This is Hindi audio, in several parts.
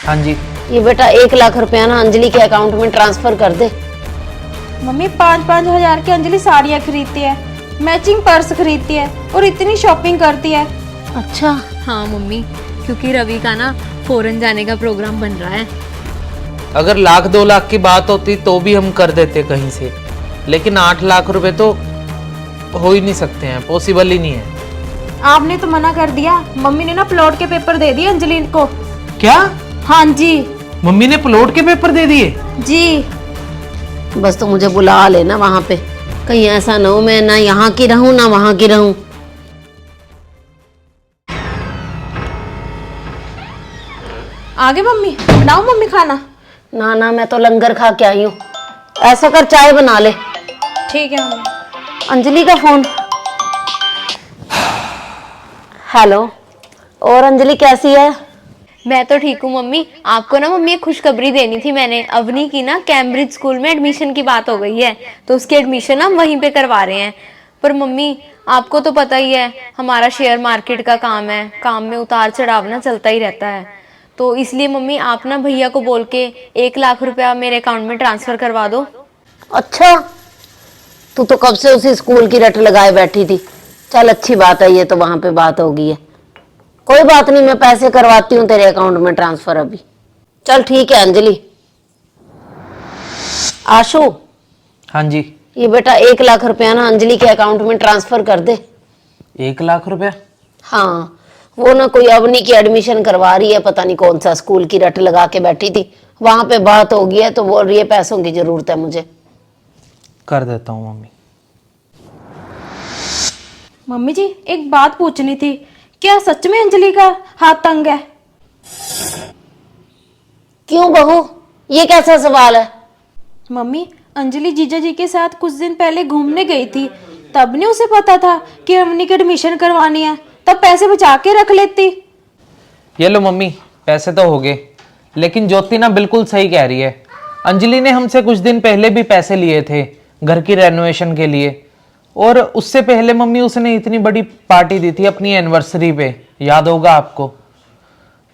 हाँ जी। ये बेटा 1 लाख रुपया ना अंजलि के अकाउंट में ट्रांसफर कर दे। मम्मी 5-5 हजार की अंजलि साड़ियाँ खरीदती है, मैचिंग पर्स खरीदती है और इतनी शॉपिंग करती है। अच्छा, हाँ मम्मी, क्योंकि रवि का ना फॉरेन जाने का प्रोग्राम बन रहा है। अगर 1-2 लाख की बात होती तो भी हम कर देते कहीं से, लेकिन 8 लाख रुपए तो हो ही नहीं सकते हैं, पॉसिबल ही नहीं है। आपने तो मना कर दिया। मम्मी ने ना प्लॉट के पेपर दे दिए अंजलि को। क्या? हाँ जी। मम्मी ने प्लॉट के पेपर दे दिए? जी। बस तो मुझे बुला लेना वहां पे, कहीं ऐसा ना हो मैं ना यहाँ की रहूं ना वहां की रहूं। आगे मम्मी बनाओ मम्मी खाना। ना ना, मैं तो लंगर खा के आई हूँ। ऐसा कर, चाय बना ले। ठीक है मम्मी। अंजलि का फोन। हेलो। और अंजलि कैसी है? मैं तो ठीक हूँ मम्मी। आपको ना मम्मी एक खुशखबरी देनी थी मैंने। अवनी की ना कैम्ब्रिज स्कूल में एडमिशन की बात हो गई है, तो उसकी एडमिशन हम वहीं पे करवा रहे हैं। पर मम्मी आपको तो पता ही है हमारा शेयर मार्केट का काम है, काम में उतार चढ़ाव ना चलता ही रहता है। तो इसलिए मम्मी आप ना भैया को बोल के 1 लाख रुपया मेरे अकाउंट में ट्रांसफर करवा दो। अच्छा, तू तो कब से उसी स्कूल की रट लगाए बैठी थी। चल अच्छी बात है, ये तो वहां पे बात हो गई है। कोई बात नहीं, मैं पैसे करवाती हूँ तेरे अकाउंट में ट्रांसफर अभी। चल ठीक है अंजलि। आशु। हाँ जी। ये बेटा 1 लाख रुपया ना अंजलि के अकाउंट में ट्रांसफर कर दे। 1 लाख रुपया? हाँ, वो ना कोई अवनी की एडमिशन करवा रही है, पता नहीं कौन सा स्कूल की रट लगा के बैठी थी, वहां पे बात हो गई है तो बोल रही है पैसों की जरूरत है मुझे। कर देता हूँ मम्मी। मम्मी जी एक बात पूछनी थी, क्या सच में अंजलि का हाथ तंग है? क्यों बहू, ये कैसा सवाल है? मम्मी अंजलि जीजा जी के साथ कुछ दिन पहले घूमने गई थी, तब नहीं उसे पता था कि अवनी की एडमिशन करवानी है, तब पैसे बचा के रख लेती। ये लो मम्मी, पैसे तो हो गए, लेकिन ज्योति ना बिल्कुल सही कह रही है। अंजलि ने हमसे कुछ दिन पहले भी पैसे लिए थे घर की रेनोवेशन के लिए, और उससे पहले मम्मी उसने इतनी बड़ी पार्टी दी थी अपनी एनिवर्सरी पे, याद होगा आपको।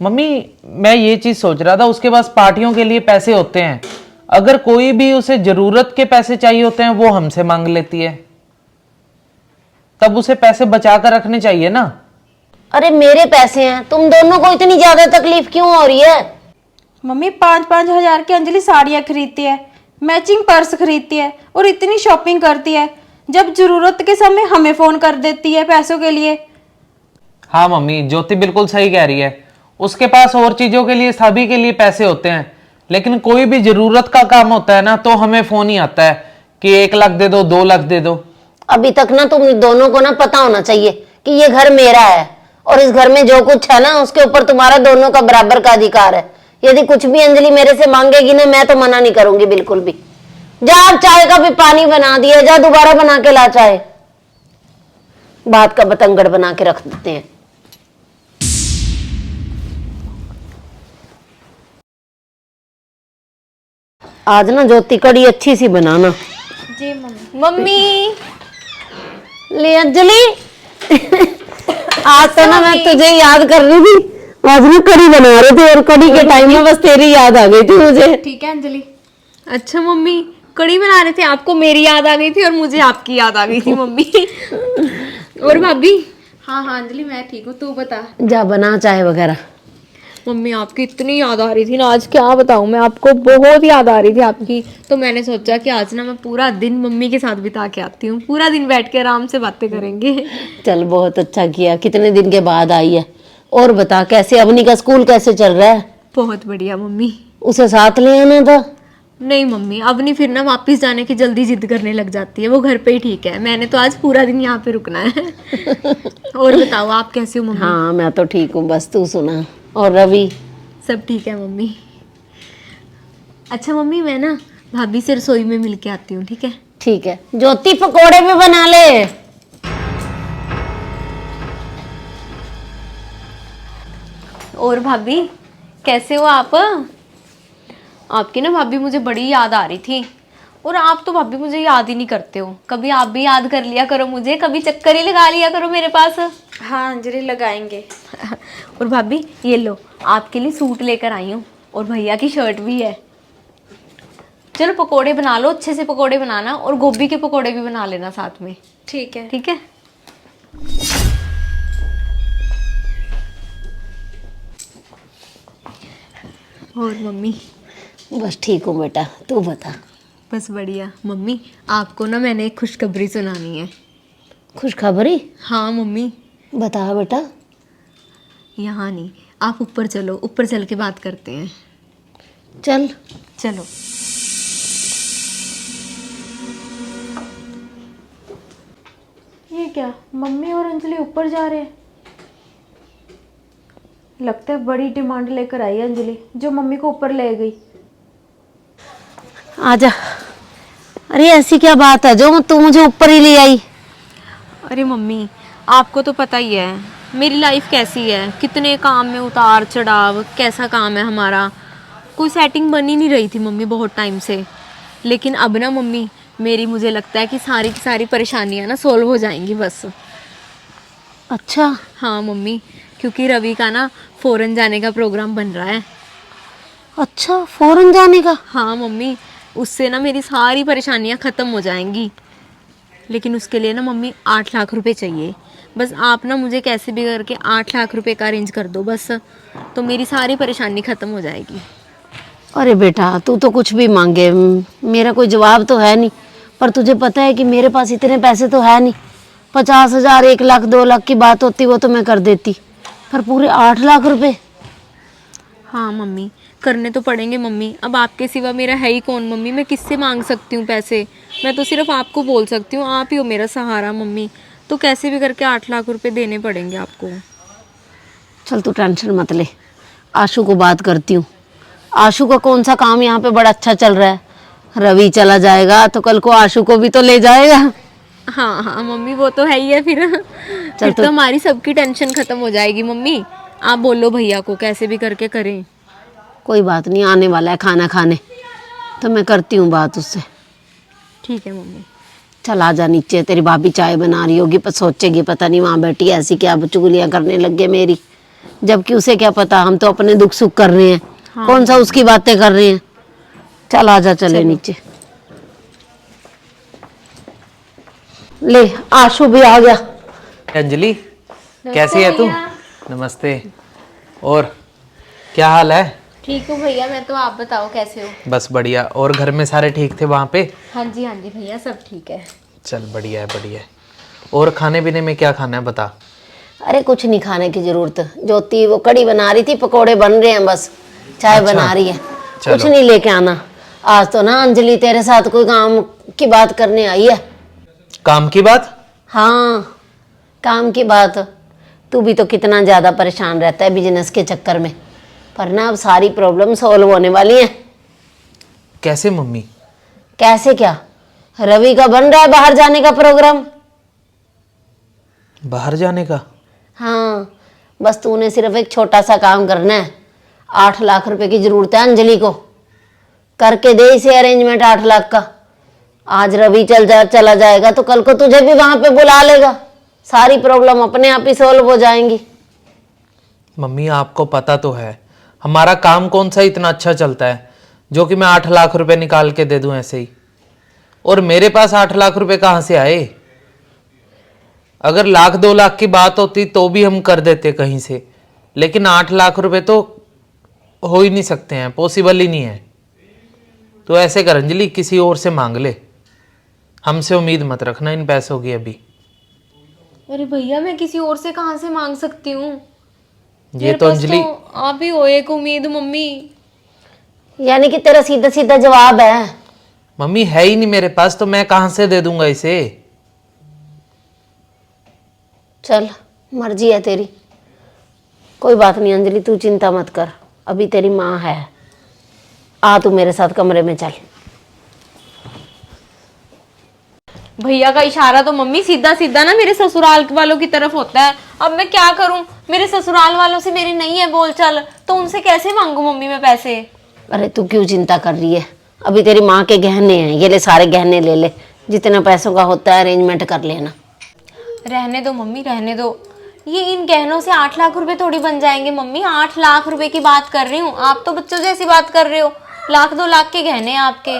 मम्मी मैं ये चीज सोच रहा था, उसके पास पार्टियों के लिए पैसे होते हैं, अगर कोई भी उसे जरूरत के पैसे चाहिए होते हैं वो हमसे मांग लेती है, तब उसे पैसे बचा कर रखने चाहिए ना। अरे मेरे पैसे हैं, तुम दोनों को इतनी ज्यादा तकलीफ क्यों हो रही है? मम्मी 5-5 हजार की अंजलि साड़ियाँ खरीदती है, मैचिंग पर्स खरीदती है और इतनी शॉपिंग करती है, जब जरूरत के समय हमें फोन कर देती है पैसों के लिए। हाँ मम्मी, ज्योति बिल्कुल सही कह रही है, उसके पास और चीजों के लिए सभी के लिए पैसे होते हैं, लेकिन कोई भी जरूरत का काम होता है ना तो हमें फोन ही आता है कि 1 लाख दे दो, 2 लाख दे दो। अभी तक ना तुम दोनों को ना पता होना चाहिए कि ये घर मेरा है, और इस घर में जो कुछ है ना उसके ऊपर तुम्हारा दोनों का बराबर का अधिकार है। यदि कुछ भी अंजलि मेरे से मांगेगी ना, मैं तो मना नहीं करूंगी बिल्कुल भी। जा, चाय का भी पानी बना दिया, जा दोबारा बना के ला चाय। बात का बतंगड़ बना के रख देते हैं। आज ना ज्योति कड़ी अच्छी सी बनाना। जी मम्मी। मम्मी ले अंजलि आज तो ना मैं तुझे याद कर रही थी, आज ना कड़ी बना रहे थे और कड़ी के टाइम में बस तेरी याद आ गई थी मुझे। ठीक है अंजलि। अच्छा मम्मी, कड़ी बना रहे थे, आपको मेरी याद आ गई थी और मुझे आपकी याद आ गई थी मम्मी। और भाभी? हाँ हाँ अंजलि मैं ठीक हूँ, तू बता। जा बना चाय वगैरह। मम्मी आपकी इतनी याद आ रही थी ना, आज क्या बताऊं मैं आपको, बहुत याद आ रही थी आपकी। तो मैंने सोचा कि आज ना मैं पूरा दिन मम्मी के साथ बिता के आती हूँ, पूरा दिन बैठ के आराम से बातें करेंगे। चल बहुत अच्छा किया, कितने दिन के बाद आई है। और बता कैसे अवनी का स्कूल कैसे चल रहा है? बहुत बढ़िया मम्मी। उसे साथ ले आना था। नहीं मम्मी, अब नहीं, फिर ना वापस जाने की जल्दी जिद करने लग जाती है, वो घर पे ही ठीक है। मैंने तो आज पूरा दिन यहाँ पे रुकना है। और बताओ आप कैसे हो मम्मी? हाँ मैं तो ठीक हूँ, बस तू सुना। और रवि? सब ठीक है मम्मी। अच्छा मम्मी मैं ना भाभी से रसोई में मिल के आती हूँ, ठीक है? ठीक है। ज्योति पकोड़े भी बना ले। और भाभी कैसे हो आप? आपकी ना भाभी मुझे बड़ी याद आ रही थी, और आप तो भाभी मुझे याद ही नहीं करते हो। कभी आप भी याद कर लिया करो मुझे, कभी चक्कर ही लगा लिया करो मेरे पास। हाँ अंजलि लगाएंगे। और भाभी ये लो, आपके लिए सूट लेकर आई हूँ, और भैया की शर्ट भी है। चलो पकोड़े बना लो, अच्छे से पकोड़े बनाना, और गोभी के पकोड़े भी बना लेना साथ में। ठीक है। ठीक है। और मम्मी? बस ठीक हूँ बेटा, तू बता। बस बढ़िया। मम्मी आपको ना मैंने एक खुशखबरी सुनानी है। खुशखबरी? हाँ मम्मी। बता बेटा। यहाँ नहीं, आप ऊपर चलो, ऊपर चल के बात करते हैं। चल। चलो। ये क्या, मम्मी और अंजलि ऊपर जा रहे हैं? लगता है बड़ी डिमांड लेकर आई है अंजलि, जो मम्मी को ऊपर ले गई। आजा। अरे ऐसी क्या बात है जो तू मुझे ऊपर ही ले आई? अरे मम्मी, आपको तो पता ही है मेरी लाइफ कैसी है, कितने काम में उतार चढ़ाव, कैसा काम है हमारा। कोई सेटिंग बन ही नहीं रही थी मम्मी बहुत टाइम से। लेकिन अब ना मम्मी, मेरी मुझे लगता है कि सारी की सारी परेशानियां ना सोल्व हो जाएंगी बस। अच्छा। हाँ मम्मी, क्योंकि रवि का ना फॉरेन जाने का प्रोग्राम बन रहा है। अच्छा, फॉरेन जाने का? हाँ मम्मी, उससे ना मेरी सारी परेशानियां ख़त्म हो जाएंगी। लेकिन उसके लिए ना मम्मी 8 लाख रुपए चाहिए। बस आप ना मुझे कैसे भी करके 8 लाख रुपए का अरेंज कर दो बस, तो मेरी सारी परेशानी ख़त्म हो जाएगी। अरे बेटा, तू तो कुछ भी मांगे, मेरा कोई जवाब तो है नहीं। पर तुझे पता है कि मेरे पास इतने पैसे तो है नहीं। 50,000, 1 लाख, 2 लाख की बात होती वो तो मैं कर देती, पर पूरे 8 लाख रुपए? हाँ मम्मी, करने तो पड़ेंगे मम्मी। अब आपके सिवा मेरा है ही कौन मम्मी, मैं किससे मांग सकती हूँ पैसे? मैं तो सिर्फ आपको बोल सकती हूँ, आप ही हो मेरा सहारा मम्मी। तो कैसे भी करके 8 लाख रुपए देने पड़ेंगे आपको। चल तू टेंशन मत ले, आशु को बात करती हूँ। आशु का कौन सा काम यहाँ पे बड़ा अच्छा चल रहा है। रवि चला जाएगा तो कल को आशु को भी तो ले जाएगा। हाँ हाँ मम्मी, वो तो है ही है फिर तो हमारी सबकी टेंशन खत्म हो जाएगी मम्मी। आप बोलो भैया को कैसे भी करके करें। कोई बात नहीं, आने वाला है खाना खाने, तो मैं करती हूँ बात उससे। ठीक है मम्मी। चल आ जा नीचे, तेरी भाभी चाय बना रही होगी, पर सोचेगी पता नहीं वहाँ बैठी ऐसी क्या चुगलियाँ करने लग गए मेरी, जबकि उसे क्या पता, हम तो अपने दुख सुख कर रहे हैं। हाँ। कौन सा उसकी बातें कर रहे हैं। चल आ जा, चले नीचे। ले, आशु भी आ गया। अंजलि, कैसी है तू? नमस्ते। और क्या हाल है? ठीक हूँ भैया मैं तो, आप बताओ कैसे हो? बस बढ़िया। और घर में सारे ठीक थे वहाँ पे? हाँ जी भैया, सब ठीक है। चल बढ़िया है, बढ़िया है। और खाने पीने में क्या खाना है बता। अरे कुछ नहीं खाने की जरूरत, ज्योति वो कड़ी बना रही थी, पकोड़े बन रहे हैं, बस चाय अच्छा, बना रही है। चलो। कुछ नहीं लेके आना। आज तो ना अंजलि तेरे साथ कोई काम की बात करने आई है। काम की बात? हाँ, काम की बात। तू भी तो कितना ज्यादा परेशान रहता है बिजनेस के चक्कर में, पर ना अब सारी प्रॉब्लम सॉल्व होने वाली है। कैसे मम्मी? कैसे क्या, रवि का बन रहा है बाहर जाने का प्रोग्राम। बाहर जाने का? हाँ, बस तूने सिर्फ एक छोटा सा काम करना है। 8 लाख रुपए की जरूरत है अंजलि को, करके दे इसे अरेंजमेंट 8 लाख का। आज रवि चला जाएगा तो कल को तुझे भी वहां पे बुला लेगा, सारी प्रॉब्लम अपने आप ही सॉल्व हो जाएंगी। मम्मी आपको पता तो है हमारा काम कौन सा इतना अच्छा चलता है जो कि मैं 8 लाख रुपए निकाल के दे दूं ऐसे ही। और मेरे पास 8 लाख रुपए कहाँ से आए? अगर 1-2 लाख की बात होती तो भी हम कर देते कहीं से, लेकिन 8 लाख रुपए तो हो ही नहीं सकते हैं, पॉसिबल ही नहीं है। तो ऐसे कर अंजलि, किसी और से मांग ले, हमसे उम्मीद मत रखना इन पैसों की अभी। अरे भैया, मैं किसी और से कहाँ से मांग सकती हूँ? ये तो अंजलि, आप ही हो एक उम्मीद मम्मी। यानी कि तेरा सीधा सीधा जवाब है? मम्मी है ही नहीं मेरे पास, तो मैं कहां से दे दूंगा इसे। चल, मर्जी है तेरी, कोई बात नहीं अंजलि, तू चिंता मत कर, अभी तेरी माँ है। आ तू मेरे साथ कमरे में चल। भैया का इशारा तो मम्मी सीधा सीधा ना मेरे ससुराल वालों की तरफ होता है। अब मैं क्या करूं, मेरे ससुराल वालों से मेरी नहीं है बोलचाल, तो उनसे कैसे मांगू मम्मी मैं पैसे? अरे तू क्यों चिंता कर रही है, अभी तेरी माँ के गहने हैं, ये ले सारे गहने ले ले, जितना पैसों का होता है अरेंजमेंट कर लेना। रहने दो मम्मी, रहने दो। ये इन गहनों से 8 लाख रुपए थोड़ी बन जाएंगे मम्मी। 8 लाख रुपए की बात कर रही हूँ, आप तो बच्चों जैसी बात कर रहे हो। 1-2 लाख के गहने हैं आपके।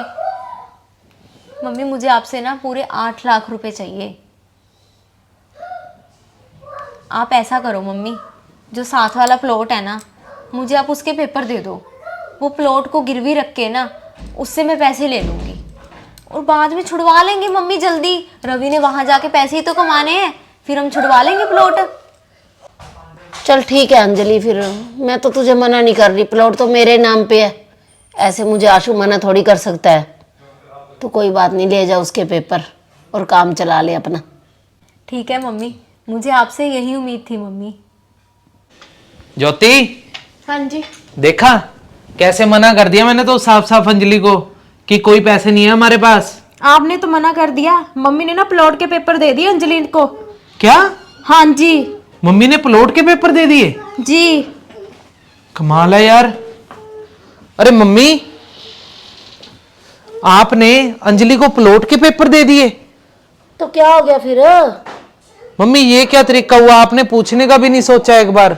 मम्मी मुझे आपसे ना पूरे 8 लाख रुपए चाहिए। आप ऐसा करो मम्मी, जो साथ वाला प्लॉट है ना, मुझे आप उसके पेपर दे दो। वो प्लॉट को गिरवी रख के ना उससे मैं पैसे ले लूँगी और बाद में छुड़वा लेंगे मम्मी जल्दी। रवि ने वहाँ जाके पैसे ही तो कमाने हैं, फिर हम छुड़वा लेंगे प्लॉट। चल ठीक है अंजलि, फिर मैं तो तुझे मना नहीं कर रही, प्लॉट तो मेरे नाम पे है, ऐसे मुझे आशु मना थोड़ी कर सकता है। तो कोई बात नहीं, ले जा उसके पेपर और काम चला ले अपना। ठीक है मम्मी, मुझे आपसे यही उम्मीद थी मम्मी। ज्योति, हाँ जी। देखा कैसे मना कर दिया मैंने तो साफ साफ अंजलि को कि कोई पैसे नहीं है हमारे पास। आपने तो मना कर दिया, मम्मी ने ना प्लॉट के पेपर दे दिए अंजलि को। क्या? हाँ जी। मम्मी ने प्लॉट के पेपर दे दिए? जी। कमाल है यार। अरे मम्मी, आपने अंजलि को प्लॉट के पेपर दे दिए? तो क्या हो गया फिर? मम्मी ये क्या तरीका हुआ, आपने पूछने का भी नहीं सोचा एक बार?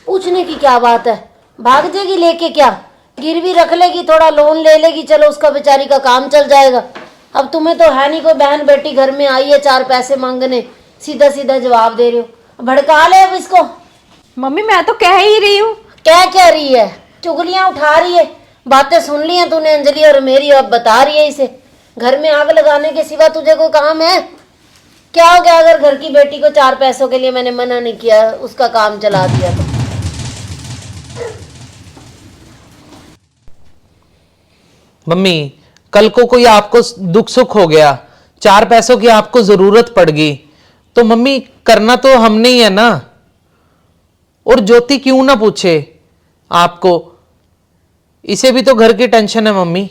पूछने की क्या बात है, भाग जाएगी लेके, क्या गिरवी रख लेगी, थोड़ा लोन ले लेगी, चलो उसका बेचारी का काम चल जाएगा। अब तुम्हें तो है नहीं कोई बहन बेटी घर में आई है 4 पैसे मांगने, सीधा सीधा जवाब दे रहे हो। भड़का ले अब इसको। मम्मी मैं तो कह ही रही हूँ। क्या रही है, चुगलियां उठा रही है, बातें सुन ली हैं तूने अंजलि और मेरी, अब बता रही है इसे। घर में आग लगाने के सिवा तुझे कोई काम है? क्या हो गया अगर घर की बेटी को 4 पैसों के लिए मैंने मना नहीं किया, उसका काम चला दिया तो? मम्मी कल को कोई आपको दुख सुख हो गया, 4 पैसों की आपको जरूरत पड़ गई, तो मम्मी करना तो हमने ही है ना। और ज्योति क्यों ना पूछे आपको, इसे भी तो घर की टेंशन है मम्मी।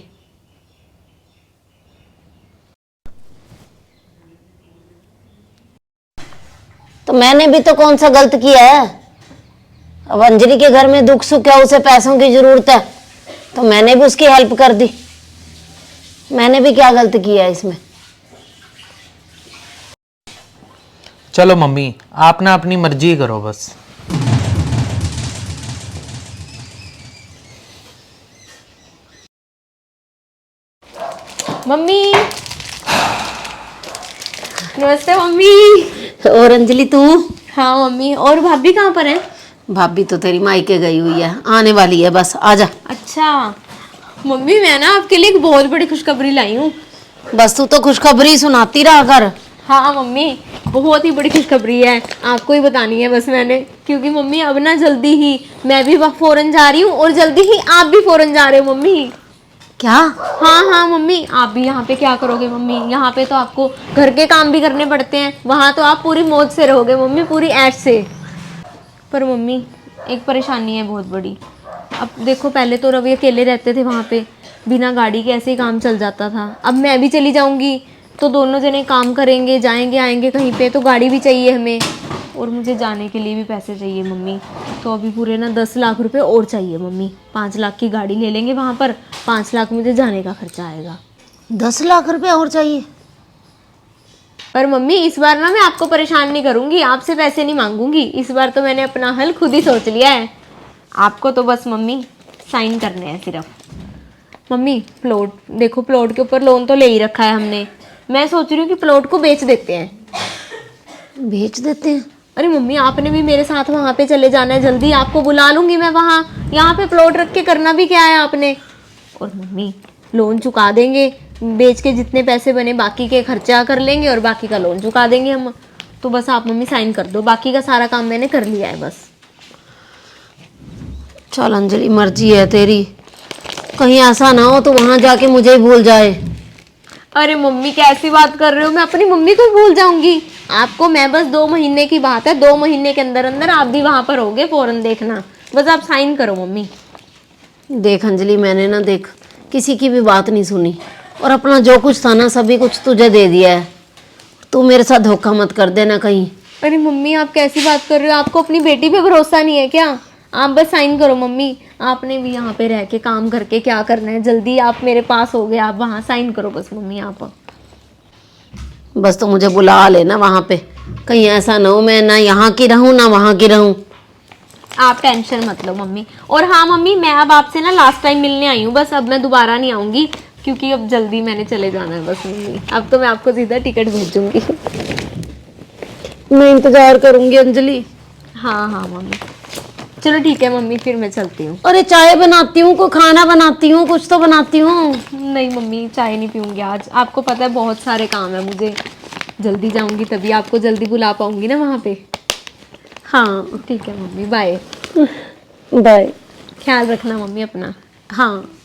तो मैंने भी तो कौन सा गलत किया है? अब अंजलि के घर में दुख सुख है, उसे पैसों की जरूरत है, तो मैंने भी उसकी हेल्प कर दी। मैंने भी क्या गलत किया है इसमें? चलो मम्मी, आप ना अपनी मर्जी करो बस। मम्मी नमस्ते मम्मी। और अंजलि तू? हाँ मम्मी, और भाभी कहाँ पर है? भाभी तो तेरी मायके गई हुई है, आने वाली है, बस आजा। अच्छा मम्मी, मैं ना आपके लिए एक बहुत बड़ी खुशखबरी लाई हूँ। बस तू तो खुशखबरी सुनाती रहा कर। हाँ मम्मी, बहुत ही बड़ी खुशखबरी है, आपको ही बतानी है बस मैंने। क्योंकि मम्मी अब ना जल्दी ही मैं भी फौरन जा रही हूँ और जल्दी ही आप भी फौरन जा रहे हो मम्मी। क्या? हाँ मम्मी, आप भी यहाँ पे क्या करोगे मम्मी? यहाँ पे तो आपको घर के काम भी करने पड़ते हैं, वहाँ तो आप पूरी मौज से रहोगे मम्मी, पूरी ऐश से। पर मम्मी एक परेशानी है बहुत बड़ी। अब देखो, पहले तो रवि अकेले रहते थे वहाँ पे, बिना गाड़ी के ऐसे ही काम चल जाता था। अब मैं भी चली जाऊँगी तो दोनों जने काम करेंगे, जाएंगे आएंगे कहीं पे, तो गाड़ी भी चाहिए हमें, और मुझे जाने के लिए भी पैसे चाहिए मम्मी। तो अभी पूरे ना 10 लाख रुपए और चाहिए मम्मी। 5 लाख की गाड़ी ले लेंगे वहाँ पर, 5 लाख मुझे जाने का खर्चा आएगा। 10 लाख रुपए और चाहिए? पर मम्मी इस बार ना मैं आपको परेशान नहीं करूँगी, आपसे पैसे नहीं मांगूंगी। इस बार तो मैंने अपना हल खुद ही सोच लिया है। आपको तो बस मम्मी साइन करने हैं सिर्फ। मम्मी प्लॉट देखो, प्लॉट के ऊपर लोन तो ले ही रखा है हमने। मैं सोच रही हूँ कि प्लॉट को बेच देते हैं। बेच देते हैं? अरे मम्मी, आपने भी मेरे साथ वहाँ पे चले जाना है, जल्दी आपको बुला लूंगी मैं वहाँ। यहाँ पे प्लॉट रख के करना भी क्या है आपने? और मम्मी लोन चुका देंगे, बेच के जितने पैसे बने बाकी के खर्चा कर लेंगे और बाकी का लोन चुका देंगे हम। तो बस आप मम्मी साइन कर दो, बाकी का सारा काम मैंने कर लिया है बस। चल अंजलि, मर्जी है तेरी, कहीं ऐसा ना हो तो वहां जाके मुझे ही भूल जाए। अरे मम्मी कैसी बात कर रहे हो, मैं अपनी मम्मी को भूल जाऊंगी? आपको मैं बस 2 महीने की बात है, 2 महीने के अंदर अंदर आप भी वहां पर होगे फौरन, देखना बस आप साइन करो मम्मी। देख अंजलि, मैंने ना देख किसी की भी बात नहीं सुनी, और अपना जो कुछ था ना सभी कुछ तुझे दे दिया है। तू मेरे साथ धोखा मत कर देना कहीं। अरे मम्मी आप कैसी बात कर रहे हो? आपको अपनी बेटी पे भरोसा नहीं है क्या? आप बस साइन करो मम्मी। आपने भी यहाँ पे रह के काम करके क्या करना है? जल्दी आप मेरे पास हो गए, आप वहाँ साइन करो बस मम्मी आप। बस तो मुझे बुला लेना वहां पे, कहीं ऐसा ना हो मैं ना यहाँ की रहूं ना वहां की रहूं। आप टेंशन मत लो मम्मी। और हाँ मम्मी, मैं अब आपसे ना लास्ट टाइम मिलने आई हूँ, बस अब मैं दोबारा नहीं आऊंगी क्योंकि अब जल्दी मैंने चले जाना है बस मम्मी। अब तो मैं आपको सीधा टिकट भेजूंगी। मैं इंतजार करूंगी अंजलि। हाँ हाँ मम्मी, चलो ठीक है मम्मी, फिर मैं चलती हूँ। अरे चाय बनाती हूँ, कोई खाना बनाती हूँ, कुछ तो बनाती हूँ। नहीं मम्मी, चाय नहीं पीऊंगी आज। आपको पता है बहुत सारे काम है मुझे, जल्दी जाऊंगी तभी आपको जल्दी बुला पाऊंगी ना वहाँ पे। हाँ ठीक है मम्मी, बाय। बाय। ख्याल रखना मम्मी अपना। हाँ।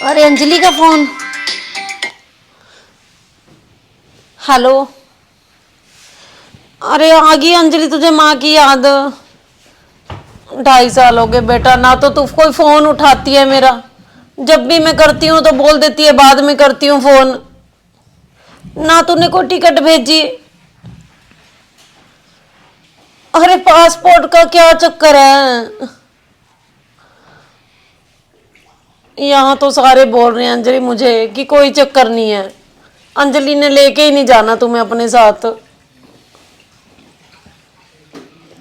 अरे अंजलि का फोन। हेलो। अरे आ गई अंजलि, तुझे माँ की याद? 2.5 साल हो गए बेटा, ना तो तू कोई फोन उठाती है मेरा, जब भी मैं करती हूँ तो बोल देती है बाद में करती हूँ फोन, ना तूने कोई टिकट भेजी। अरे पासपोर्ट का क्या चक्कर है? यहाँ तो सारे बोल रहे हैं अंजलि मुझे कि कोई चक्कर नहीं है, अंजलि ने लेके ही नहीं जाना तुम्हें अपने साथ।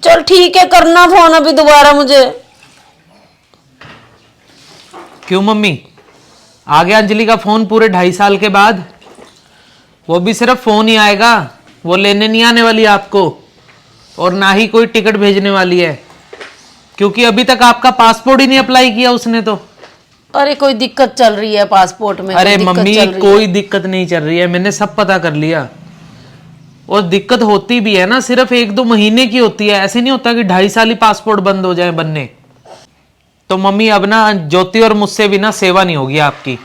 चल ठीक है, करना फोन अभी दोबारा मुझे। क्यों मम्मी, आ गया अंजलि का फोन पूरे 2.5 साल के बाद? वो भी सिर्फ फोन ही आएगा, वो लेने नहीं आने वाली आपको, और ना ही कोई टिकट भेजने वाली है, क्योंकि अभी तक आपका पासपोर्ट ही नहीं अप्लाई किया उसने तो। अरे कोई दिक्कत चल रही है पासपोर्ट में? अरे कोई दिक्कत मम्मी, चल रही कोई है? दिक्कत नहीं चल रही है, मैंने सब पता कर लिया। और दिक्कत होती भी है ना सिर्फ 1-2 महीने की होती है, ऐसे नहीं होता कि 2.5 साल ही पासपोर्ट बंद हो जाए बनने। तो मम्मी अब ना ज्योति और मुझसे भी ना सेवा नहीं होगी आपकी।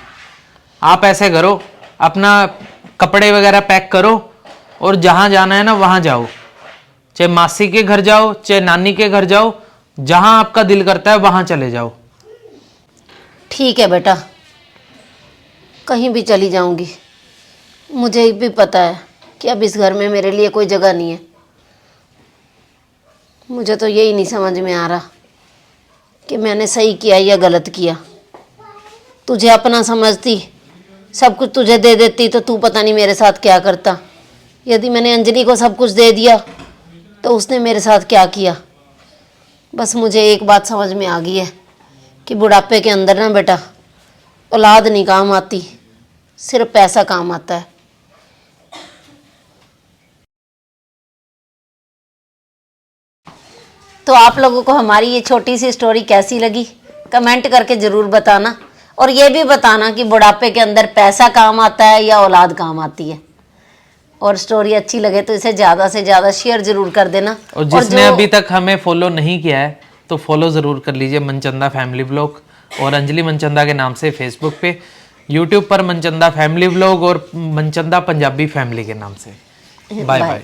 आप ऐसे करो, अपना कपड़े वगैरह पैक करो और जहां जाना है ना वहां जाओ, चाहे मासी के घर जाओ चाहे नानी के घर जाओ, जहां आपका दिल करता है वहां चले जाओ। ठीक है बेटा, कहीं भी चली जाऊंगी। मुझे भी पता है कि अब इस घर में मेरे लिए कोई जगह नहीं है। मुझे तो यही नहीं समझ में आ रहा कि मैंने सही किया या गलत किया। तुझे अपना समझती, सब कुछ तुझे दे देती तो तू पता नहीं मेरे साथ क्या करता। यदि मैंने अंजलि को सब कुछ दे दिया तो उसने मेरे साथ क्या किया। बस मुझे एक बात समझ में आ गई है कि बुढ़ापे के अंदर ना बेटा औलाद नहीं काम आती, सिर्फ पैसा काम आता है। तो आप लोगों को हमारी ये छोटी सी स्टोरी कैसी लगी कमेंट करके ज़रूर बताना, और ये भी बताना कि बुढ़ापे के अंदर पैसा काम आता है या औलाद काम आती है। और स्टोरी अच्छी लगे तो इसे ज़्यादा से ज़्यादा शेयर ज़रूर कर देना। और जिसने अभी तक हमें फॉलो नहीं किया है तो फॉलो ज़रूर कर लीजिए मनचंदा फैमिली व्लॉग, और अंजलि मनचंदा के नाम से फेसबुक पे, यूट्यूब पर मनचंदा फैमिली व्लॉग और मनचंदा पंजाबी फैमिली के नाम से। Bye bye.